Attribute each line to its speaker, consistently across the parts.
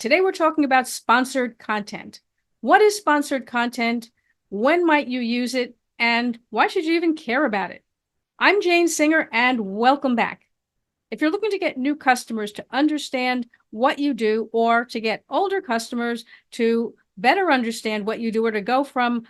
Speaker 1: Today we're talking about sponsored content. What is sponsored content? When might you use it? And why should you even care about it? I'm Jane Singer, and welcome back. If you're looking to get new customers to understand what you do, or to get older customers to better understand what you do, or to go from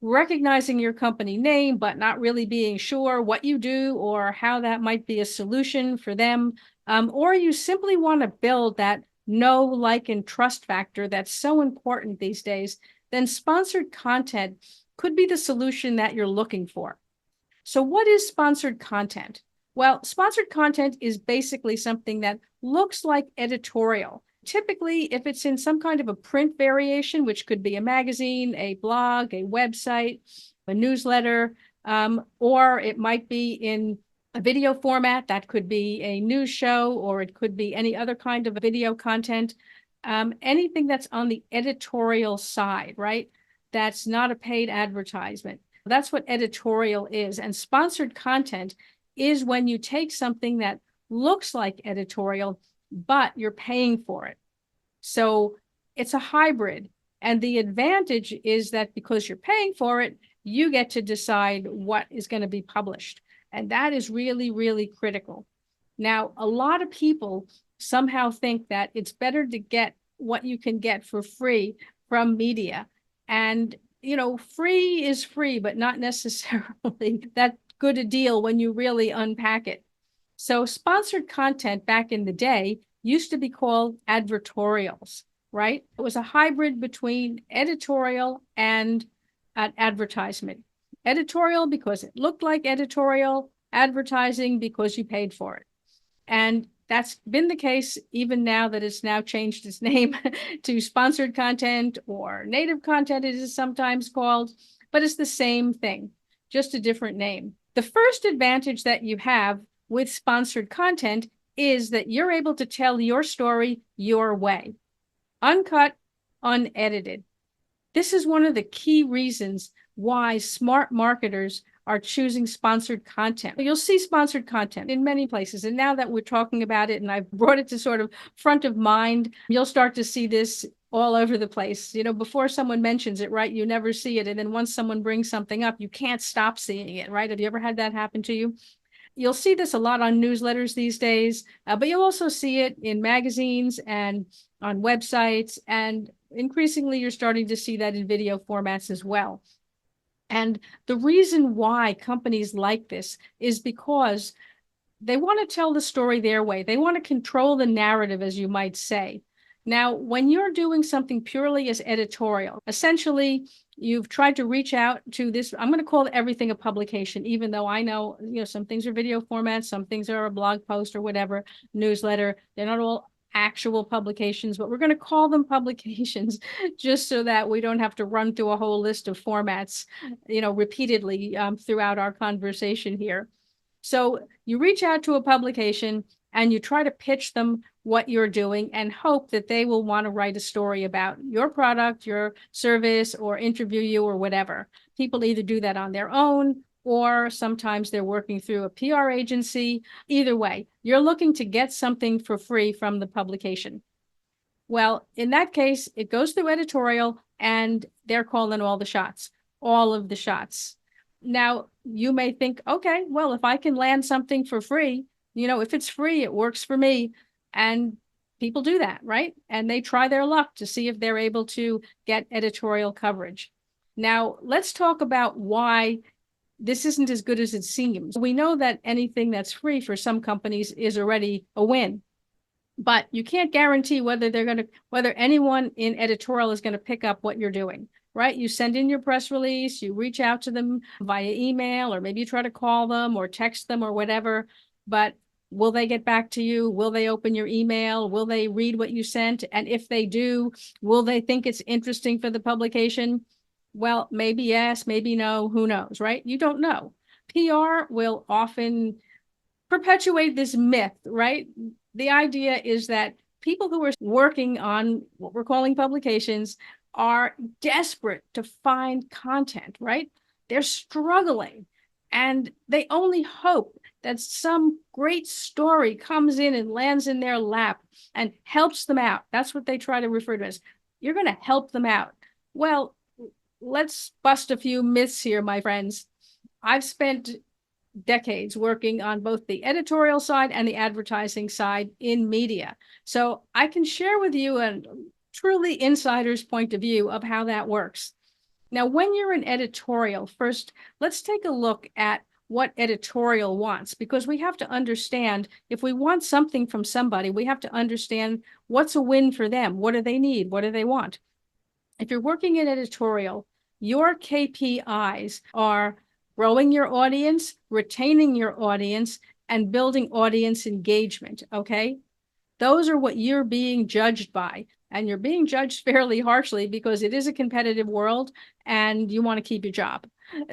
Speaker 1: recognizing your company name but not really being sure what you do or how that might be a solution for them, or you simply want to build that know, like, and trust factor that's so important these days, then sponsored content could be the solution that you're looking for. So what is sponsored content? Well, sponsored content is basically something that looks like editorial. Typically, if it's in some kind of a print variation, which could be a magazine, a blog, a website, a newsletter, or it might be in a video format. That could be a news show, or it could be any other kind of video content. Anything that's on the editorial side, right? That's not a paid advertisement. That's what editorial is. And sponsored content is when you take something that looks like editorial, but you're paying for it. So it's a hybrid. And the advantage is that because you're paying for it, you get to decide what is going to be published. And that is really, really critical. Now, a lot of people somehow think that it's better to get what you can get for free from media. And, free is free, but not necessarily that good a deal when you really unpack it. So sponsored content back in the day used to be called advertorials, right? It was a hybrid between editorial and an advertisement. Editorial because it looked like editorial, advertising because you paid for it. And that's been the case even now that it's now changed its name to sponsored content, or native content it is sometimes called, but it's the same thing, just a different name. The first advantage that you have with sponsored content is that you're able to tell your story your way, uncut, unedited. This is one of the key reasons why smart marketers are choosing sponsored content. You'll see sponsored content in many places. And now that we're talking about it and I've brought it to sort of front of mind, you'll start to see this all over the place. Before someone mentions it, right, you never see it. And then once someone brings something up, you can't stop seeing it, right? Have you ever had that happen to you? You'll see this a lot on newsletters these days, but you'll also see it in magazines and on websites. And increasingly, you're starting to see that in video formats as well. And the reason why companies like this is because they want to tell the story their way. They want to control the narrative, as you might say. Now, when you're doing something purely as editorial, essentially, you've tried to reach out to this. I'm going to call everything a publication, even though I know, some things are video formats, some things are a blog post or whatever, newsletter. They're not all actual publications, but we're going to call them publications just so that we don't have to run through a whole list of formats, repeatedly throughout our conversation here. So you reach out to a publication and you try to pitch them what you're doing and hope that they will want to write a story about your product, your service, or interview you or whatever. People either do that on their own, or sometimes they're working through a PR agency. Either way, you're looking to get something for free from the publication. Well, in that case, it goes through editorial and they're calling all the shots, all of the shots. Now, you may think, okay, well, if I can land something for free, if it's free, it works for me. And people do that, right? And they try their luck to see if they're able to get editorial coverage. Now, let's talk about why this isn't as good as it seems. We know that anything that's free for some companies is already a win, but you can't guarantee whether anyone in editorial is going to pick up what you're doing, right? You send in your press release, you reach out to them via email, or maybe you try to call them or text them or whatever, but will they get back to you? Will they open your email? Will they read what you sent? And if they do, will they think it's interesting for the publication? Well, maybe yes, maybe no, who knows, right? You don't know. PR will often perpetuate this myth, right? The idea is that people who are working on what we're calling publications are desperate to find content, right? They're struggling and they only hope that some great story comes in and lands in their lap and helps them out. That's what they try to refer to as, you're going to help them out. Well, let's bust a few myths here, my friends. I've spent decades working on both the editorial side and the advertising side in media. So I can share with you a truly insider's point of view of how that works. Now, when you're an editorial, first, let's take a look at what editorial wants, because we have to understand, if we want something from somebody, we have to understand what's a win for them. What do they need? What do they want? If you're working in editorial, your KPIs are growing your audience, retaining your audience, and building audience engagement, okay? Those are what you're being judged by. And you're being judged fairly harshly because it is a competitive world and you want to keep your job.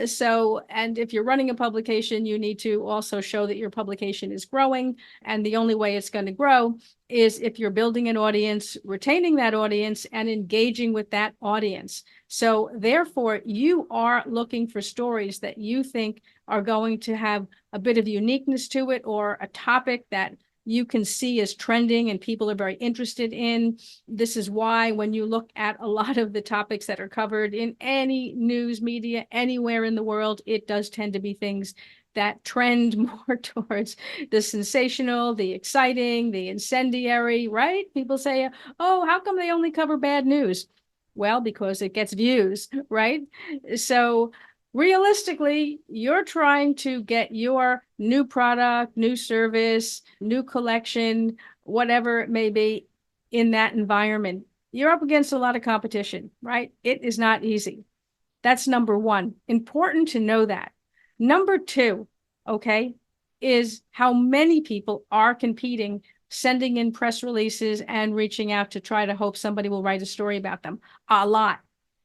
Speaker 1: So, and if you're running a publication, you need to also show that your publication is growing. And the only way it's going to grow is if you're building an audience, retaining that audience, and engaging with that audience. So therefore, you are looking for stories that you think are going to have a bit of uniqueness to it, or a topic that you can see as trending and people are very interested in. This is why when you look at a lot of the topics that are covered in any news media anywhere in the world, it does tend to be things that trend more towards the sensational, the exciting, the incendiary, right? People say, oh, how come they only cover bad news? Well, because it gets views, right? So realistically, you're trying to get your new product, new service, new collection, whatever it may be, in that environment. You're up against a lot of competition, right? It is not easy. That's number one. Important to know that. Number two, okay, is how many people are competing, sending in press releases and reaching out to try to hope somebody will write a story about them. A lot,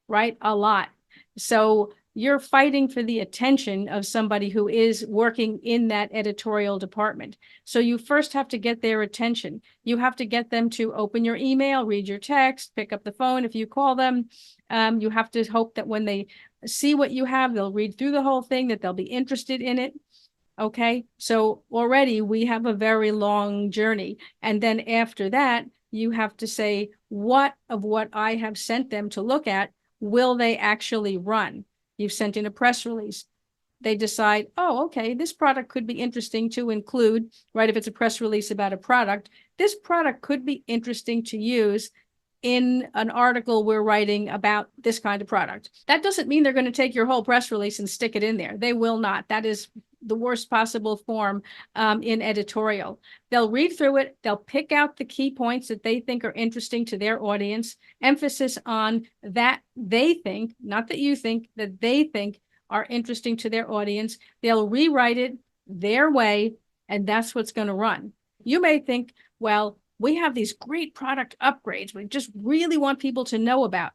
Speaker 1: right? A lot. So you're fighting for the attention of somebody who is working in that editorial department. So you first have to get their attention. You have to get them to open your email, read your text, pick up the phone if you call them. You have to hope that when they see what you have, they'll read through the whole thing, that they'll be interested in it. Okay, so already we have a very long journey. And then after that, you have to say, what of what I have sent them to look at will they actually run? You've sent in a press release. They decide, oh, okay, this product could be interesting to include, right? If it's a press release about a product, this product could be interesting to use in an article we're writing about this kind of product. That doesn't mean they're going to take your whole press release and stick it in there. They will not. That is the worst possible form in editorial. They'll read through it. They'll pick out the key points that they think are interesting to their audience. Emphasis on that they think, not that you think, that they think are interesting to their audience. They'll rewrite it their way, and that's what's going to run. You may think, well, we have these great product upgrades we just really want people to know about.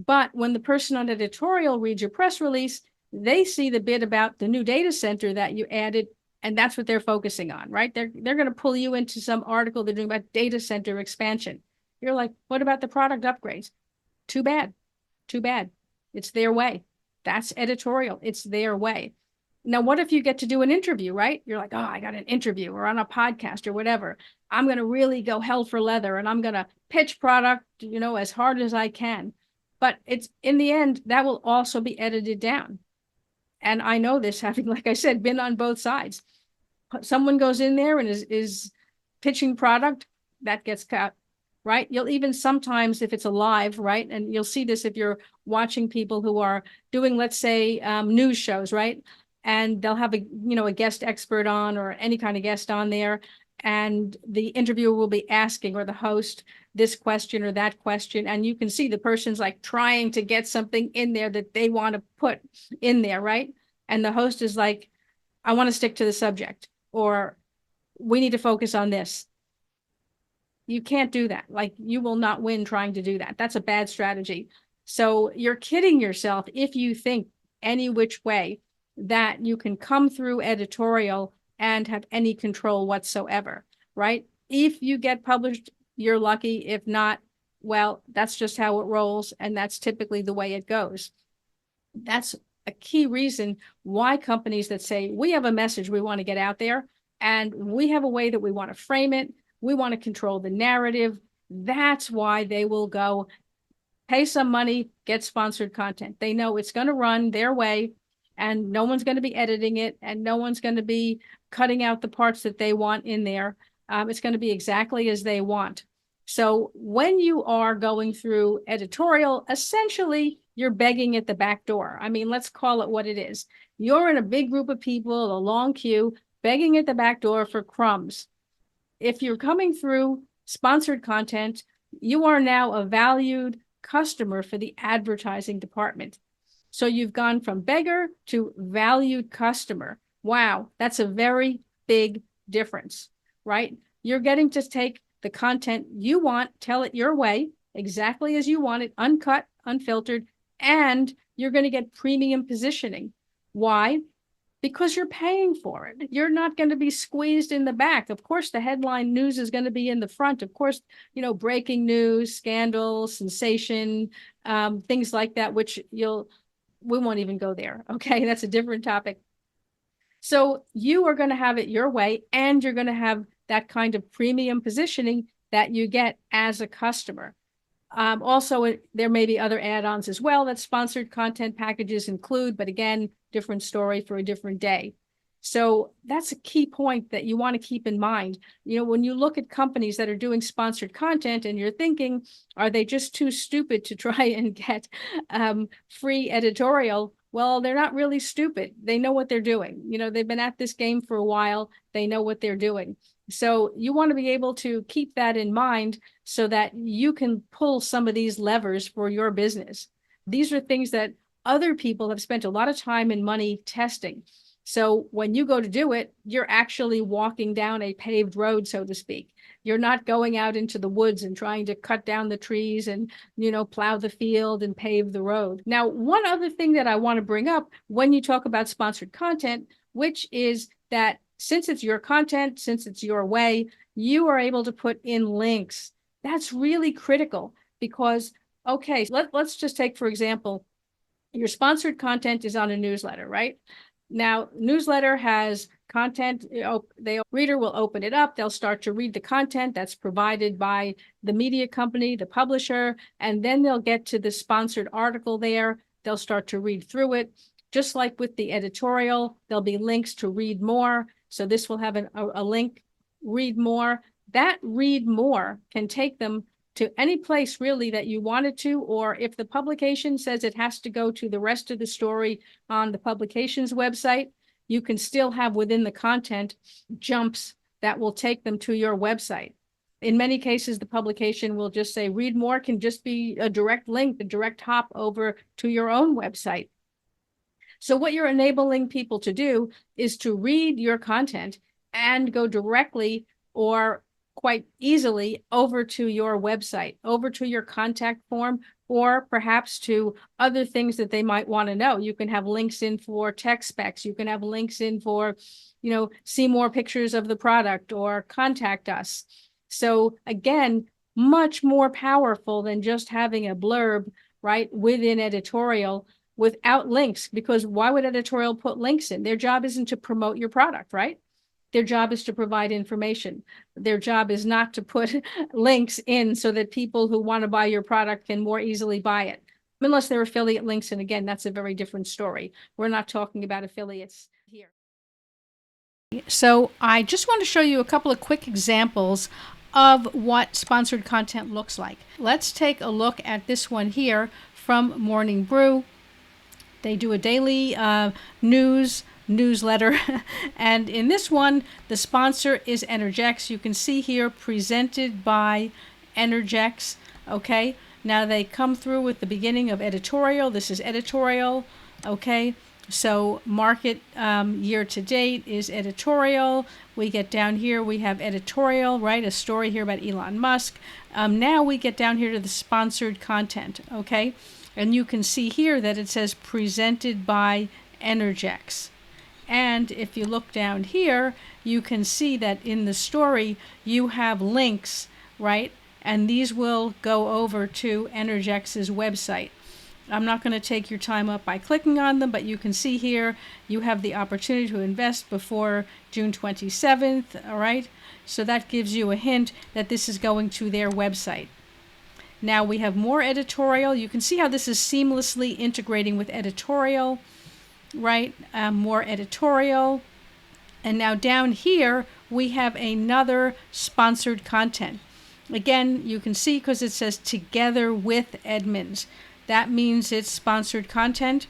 Speaker 1: But when the person on editorial reads your press release, they see the bit about the new data center that you added, and that's what they're focusing on, right? They're going to pull you into some article they're doing about data center expansion. You're like, what about the product upgrades? Too bad. Too bad. It's their way. That's editorial. It's their way. Now, what if you get to do an interview, right? You're like, oh, I got an interview or on a podcast or whatever. I'm going to really go hell for leather and I'm going to pitch product, as hard as I can. But it's in the end, that will also be edited down. And I know this, having, like I said, been on both sides. Someone goes in there and is pitching product, that gets cut, right? You'll even sometimes, if it's a live, right? And you'll see this if you're watching people who are doing, let's say, news shows, right? And they'll have a guest expert on, or any kind of guest on there. And the interviewer will be asking, or the host, this question or that question. And you can see the person's like trying to get something in there that they want to put in there, right? And the host is like, I want to stick to the subject, or we need to focus on this. You can't do that. Like, you will not win trying to do that. That's a bad strategy. So you're kidding yourself if you think any which way that you can come through editorial and have any control whatsoever, right? If you get published, you're lucky. If not, well, that's just how it rolls. And that's typically the way it goes. That's a key reason why companies that say, we have a message we want to get out there, and we have a way that we want to frame it, we want to control the narrative, that's why they will go pay some money, get sponsored content. They know it's going to run their way, and no one's going to be editing it, and no one's going to be cutting out the parts that they want in there. It's going to be exactly as they want. So when you are going through editorial, essentially, you're begging at the back door. I mean, let's call it what it is. You're in a big group of people, a long queue, begging at the back door for crumbs. If you're coming through sponsored content, you are now a valued customer for the advertising department. So you've gone from beggar to valued customer. Wow, that's a very big difference, right? You're getting to take the content you want, tell it your way, exactly as you want it, uncut, unfiltered, and you're going to get premium positioning. Why? Because you're paying for it. You're not going to be squeezed in the back. Of course, the headline news is going to be in the front. Of course, breaking news, scandal, sensation, things like that, which we won't even go there. Okay, that's a different topic. So you are going to have it your way, and you're going to have that kind of premium positioning that you get as a customer. Also, there may be other add-ons as well that sponsored content packages include, but again, different story for a different day. So that's a key point that you want to keep in mind. When you look at companies that are doing sponsored content and you're thinking, are they just too stupid to try and get free editorial? Well, they're not really stupid. They know what they're doing. They've been at this game for a while. They know what they're doing. So you want to be able to keep that in mind so that you can pull some of these levers for your business. These are things that other people have spent a lot of time and money testing. So when you go to do it, you're actually walking down a paved road, so to speak. You're not going out into the woods and trying to cut down the trees and, plow the field and pave the road. Now, one other thing that I want to bring up when you talk about sponsored content, which is that since it's your content, since it's your way, you are able to put in links. That's really critical because, okay, let's just take, for example, your sponsored content is on a newsletter, right? Now, newsletter has content, the reader will open it up, they'll start to read the content that's provided by the media company, the publisher, and then they'll get to the sponsored article there. They'll start to read through it. Just like with the editorial, there'll be links to read more. So this will have a link, read more. That read more can take them to any place really that you wanted to, or if the publication says it has to go to the rest of the story on the publication's website, you can still have within the content jumps that will take them to your website. In many cases, the publication will just say read more can just be a direct link, a direct hop over to your own website. So what you're enabling people to do is to read your content and go directly or quite easily over to your website, over to your contact form, or perhaps to other things that they might want to know. You can have links in for tech specs. You can have links in for, see more pictures of the product or contact us. So again, much more powerful than just having a blurb, right, within editorial without links, because why would editorial put links in? Their job isn't to promote your product, right? Their job is to provide information. Their job is not to put links in so that people who want to buy your product can more easily buy it, unless they're affiliate links. And again, that's a very different story. We're not talking about affiliates here. So I just want to show you a couple of quick examples of what sponsored content looks like. Let's take a look at this one here from Morning Brew. They do a daily newsletter. And in this one, the sponsor is Energex. You can see here, presented by Energex. Okay. Now they come through with the beginning of editorial. This is editorial. Okay. So market year to date is editorial. We get down here, we have editorial, right? A story here about Elon Musk. Now we get down here to the sponsored content. Okay. And you can see here that it says presented by Energex. And if you look down here, you can see that in the story, you have links, right? And these will go over to Energex's website. I'm not going to take your time up by clicking on them, but you can see here you have the opportunity to invest before June 27th. All right. So that gives you a hint that this is going to their website. Now we have more editorial. You can see how this is seamlessly integrating with editorial, right? More editorial. And now down here, we have another sponsored content. Again, you can see because it says together with Edmunds. That means it's sponsored content.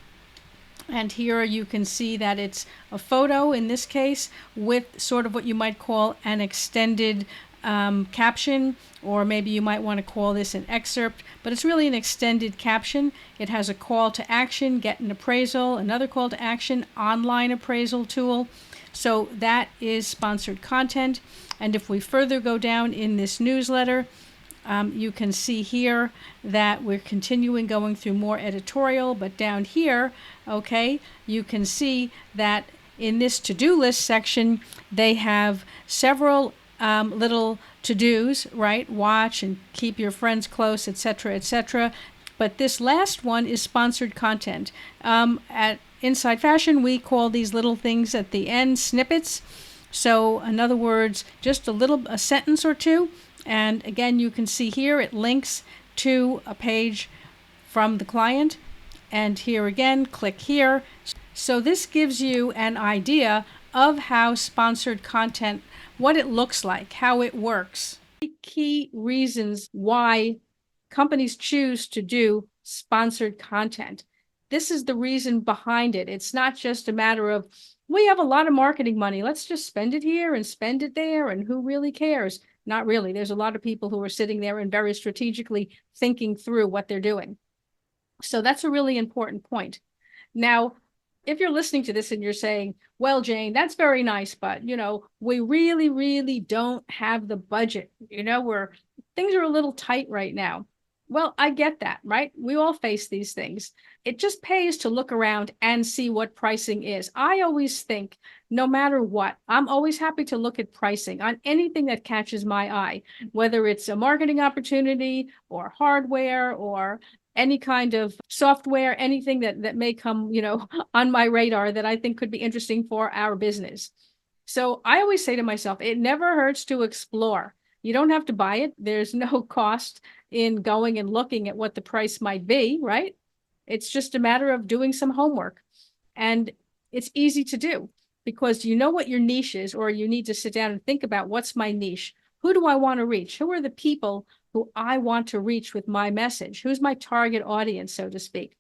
Speaker 1: And here you can see that it's a photo in this case with sort of what you might call an extended caption, or maybe you might want to call this an excerpt, but it's really an extended caption. It has a call to action, get an appraisal, another call to action, online appraisal tool. So that is sponsored content. And if we further go down in this newsletter, you can see here that we're continuing going through more editorial, but down here, okay, you can see that in this to-do list section, they have several little to-dos, right? Watch and keep your friends close, etc., etc. But this last one is sponsored content. At Inside Fashion, we call these little things at the end snippets. So in other words, just a sentence or two. And again, you can see here it links to a page from the client. And here again, click here. So this gives you an idea of how sponsored content, what it looks like, how it works. Key reasons why companies choose to do sponsored content. This is the reason behind it. It's not just a matter of, we have a lot of marketing money, let's just spend it here and spend it there, and who really cares? Not really. There's a lot of people who are sitting there and very strategically thinking through what they're doing. So that's a really important point. Now, if you're listening to this and you're saying, well, Jane, that's very nice, but, we really, really don't have the budget. Things are a little tight right now. Well, I get that, right? We all face these things. It just pays to look around and see what pricing is. I always think, no matter what, I'm always happy to look at pricing on anything that catches my eye, whether it's a marketing opportunity or hardware or any kind of software, anything that may come, on my radar that I think could be interesting for our business. So I always say to myself, it never hurts to explore. You don't have to buy it. There's no cost in going and looking at what the price might be, right? It's just a matter of doing some homework. And it's easy to do because you know what your niche is, or you need to sit down and think about, what's my niche? Who do I want to reach? Who are the people who I want to reach with my message? Who's my target audience, so to speak?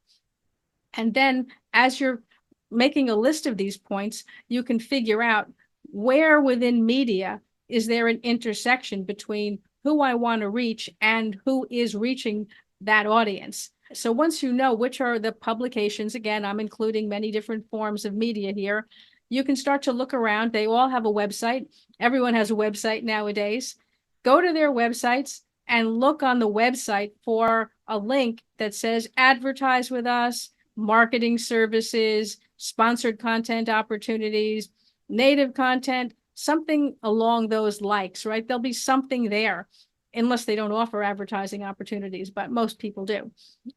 Speaker 1: And then as you're making a list of these points, you can figure out where within media is there an intersection between who I want to reach and who is reaching that audience. So once you know which are the publications, again, I'm including many different forms of media here, you can start to look around. They all have a website. Everyone has a website nowadays. Go to their websites and look on the website for a link that says advertise with us, marketing services, sponsored content opportunities, native content, something along those likes, right? There'll be something there, unless they don't offer advertising opportunities, but most people do.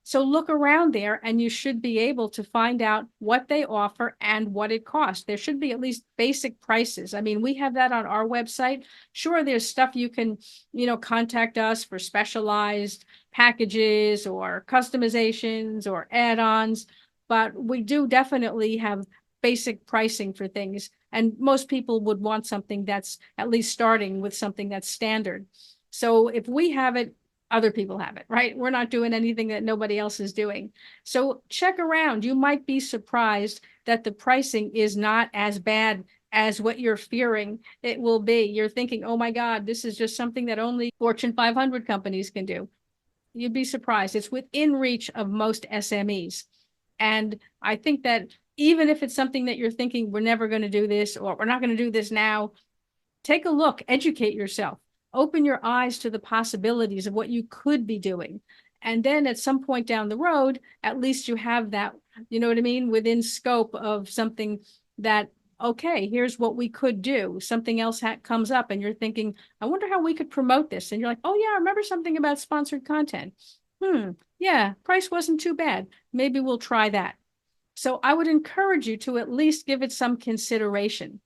Speaker 1: So look around there and you should be able to find out what they offer and what it costs. There should be at least basic prices. I mean, we have that on our website. Sure, there's stuff you can, contact us for specialized packages or customizations or add-ons, but we do definitely have basic pricing for things. And most people would want something that's at least starting with something that's standard. So if we have it, other people have it, right? We're not doing anything that nobody else is doing. So check around. You might be surprised that the pricing is not as bad as what you're fearing it will be. You're thinking, oh my God, this is just something that only Fortune 500 companies can do. You'd be surprised. It's within reach of most SMEs. And I think that even if it's something that you're thinking, we're never going to do this, or we're not going to do this now, take a look, educate yourself, open your eyes to the possibilities of what you could be doing. And then at some point down the road, at least you have that, you know what I mean, within scope of something that, okay, here's what we could do. Something else comes up and you're thinking, I wonder how we could promote this. And you're like, oh yeah, I remember something about sponsored content. Yeah, price wasn't too bad. Maybe we'll try that. So I would encourage you to at least give it some consideration.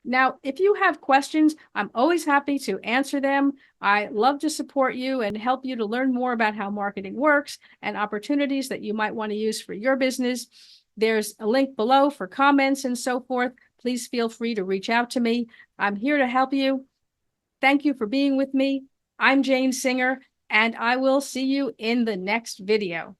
Speaker 1: Now, if you have questions, I'm always happy to answer them. I love to support you and help you to learn more about how marketing works and opportunities that you might want to use for your business. There's a link below for comments and so forth. Please feel free to reach out to me. I'm here to help you. Thank you for being with me. I'm Jane Singer, and I will see you in the next video.